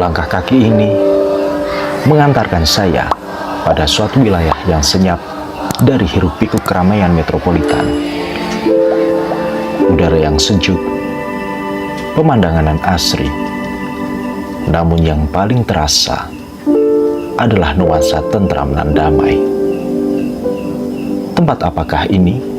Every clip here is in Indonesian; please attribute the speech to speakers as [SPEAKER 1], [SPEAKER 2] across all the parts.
[SPEAKER 1] Langkah kaki ini mengantarkan saya pada suatu wilayah yang senyap dari hiruk-pikuk keramaian metropolitan. Udara yang sejuk, pemandangan yang asri, namun yang paling terasa adalah nuansa tentram dan damai. Tempat apakah ini?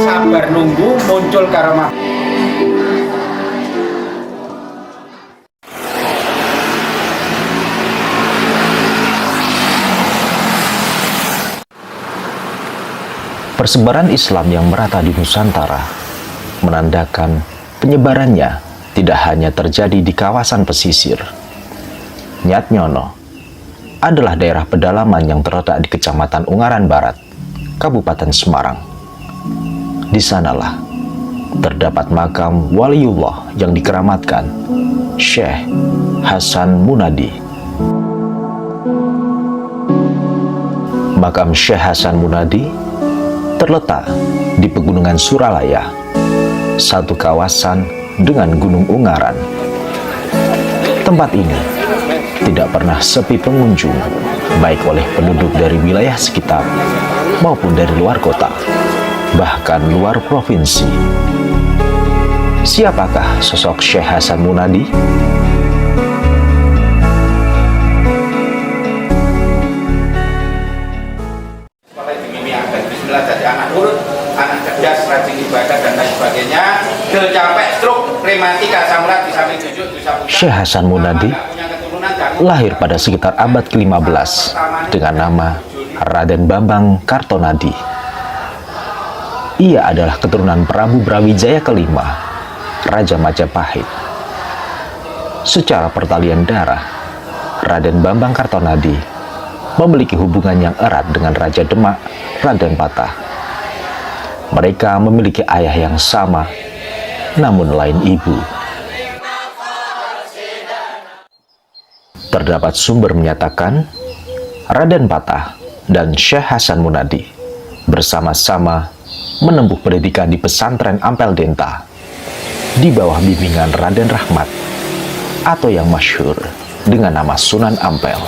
[SPEAKER 2] Sabar nunggu muncul karomah.
[SPEAKER 1] Persebaran Islam yang merata di Nusantara menandakan penyebarannya tidak hanya terjadi di kawasan pesisir. Nyatnyono adalah daerah pedalaman yang terletak di Kecamatan Ungaran Barat, Kabupaten Semarang. Di sanalah terdapat makam waliullah yang dikeramatkan, Syekh Hasan Munadi. Makam Syekh Hasan Munadi terletak di Pegunungan Suralaya, satu kawasan dengan Gunung Ungaran. Tempat ini tidak pernah sepi pengunjung, baik oleh penduduk dari wilayah sekitar maupun dari luar kota, bahkan luar provinsi. Siapakah sosok Syekh Hasan Munadi?
[SPEAKER 2] Bismillah, jadi anak nurut, anak cerdas, rajin ibadah dan lain sebagainya. Capek, stroke, rematika, samurat, bisa tujuh, bisa putar.
[SPEAKER 1] Syekh Hasan Munadi lahir pada sekitar abad ke-15 dengan nama Raden Bambang Kartonadi. Ia adalah keturunan Prabu Brawijaya kelima, Raja Majapahit. Secara pertalian darah, Raden Bambang Kartonadi memiliki hubungan yang erat dengan Raja Demak, Raden Patah. Mereka memiliki ayah yang sama, namun lain ibu. Terdapat sumber menyatakan Raden Patah dan Syekh Hasan Munadi bersama-sama menempuh pendidikan di pesantren Ampel Denta di bawah bimbingan Raden Rahmat atau yang masyhur dengan nama Sunan Ampel.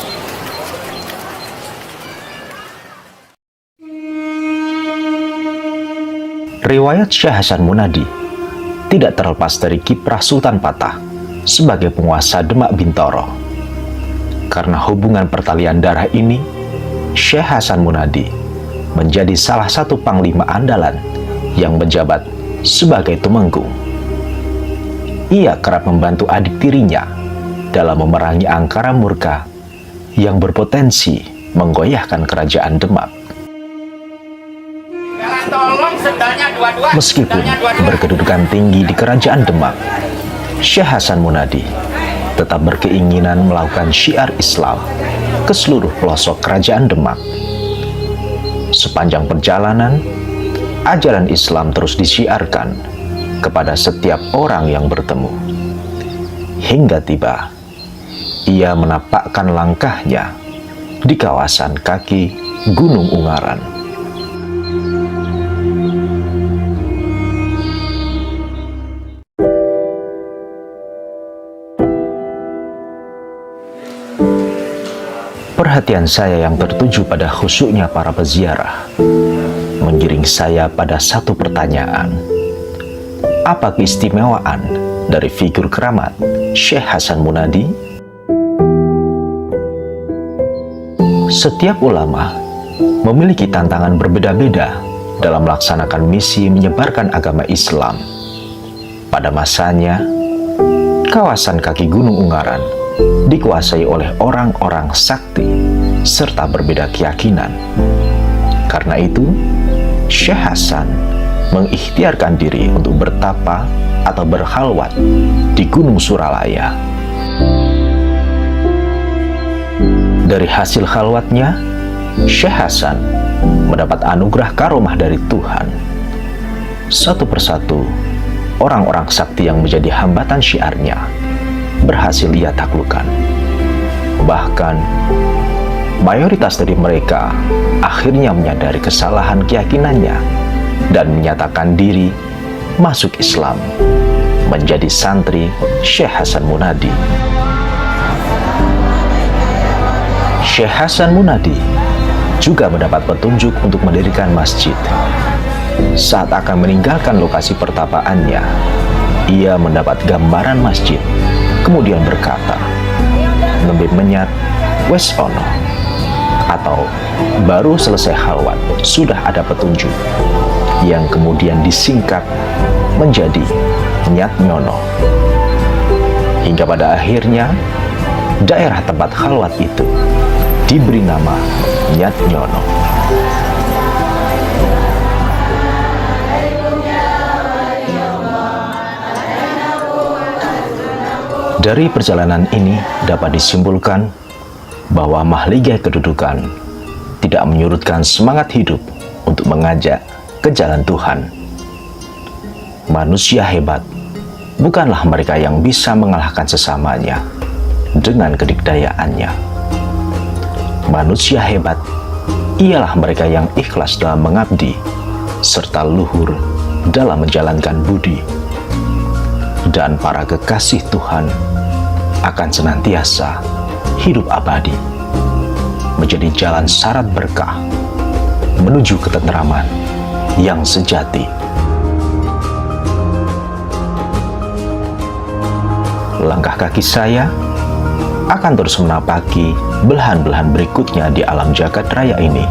[SPEAKER 1] Riwayat Syekh Hasan Munadi tidak terlepas dari kiprah Sultan Patah sebagai penguasa Demak Bintoro. Karena hubungan pertalian darah ini, Syekh Hasan Munadi menjadi salah satu panglima andalan yang menjabat sebagai Tumenggung. Ia kerap membantu adik tirinya dalam memerangi angkara murka yang berpotensi menggoyahkan kerajaan Demak. Meskipun berkedudukan tinggi di kerajaan Demak, Syekh Hasan Munadi tetap berkeinginan melakukan syiar Islam ke seluruh pelosok kerajaan Demak. Sepanjang perjalanan, ajaran Islam terus disiarkan kepada setiap orang yang bertemu. Hingga tiba, ia menapakkan langkahnya di kawasan kaki Gunung Ungaran. Perhatian saya yang tertuju pada khusyuknya para peziarah menggiring saya pada satu pertanyaan. Apa keistimewaan dari figur keramat Syekh Hasan Munadi? Setiap ulama memiliki tantangan berbeda-beda dalam melaksanakan misi menyebarkan agama Islam. Pada masanya, kawasan kaki Gunung Ungaran dikuasai oleh orang-orang sakti serta berbeda keyakinan. Karena itu, Syekh Hasan mengikhtiarkan diri untuk bertapa atau berkhalwat di Gunung Suralaya. Dari hasil khalwatnya, Syekh Hasan mendapat anugerah karomah dari Tuhan. Satu persatu, orang-orang sakti yang menjadi hambatan syiarnya berhasil ia taklukkan. Bahkan, mayoritas dari mereka akhirnya menyadari kesalahan keyakinannya dan menyatakan diri masuk Islam, menjadi santri Syekh Hasan Munadi. Syekh Hasan Munadi juga mendapat petunjuk untuk mendirikan masjid. Saat akan meninggalkan lokasi pertapaannya, ia mendapat gambaran masjid, kemudian berkata, "Nembe menyat wes ono," atau baru selesai khalwat sudah ada petunjuk, yang kemudian disingkat menjadi Nyat Nyono. Hingga pada akhirnya daerah tempat khalwat itu diberi nama Nyat Nyono. Dari perjalanan ini dapat disimpulkan bahwa mahligai kedudukan tidak menyurutkan semangat hidup untuk mengajak ke jalan Tuhan. Manusia hebat bukanlah mereka yang bisa mengalahkan sesamanya dengan kedikdayaannya. Manusia hebat ialah mereka yang ikhlas dalam mengabdi serta luhur dalam menjalankan budi. Dan para kekasih Tuhan akan senantiasa hidup abadi, menjadi jalan syarat berkah menuju ketentraman yang sejati. Langkah kaki saya akan terus menapaki belahan-belahan berikutnya di alam jagat raya ini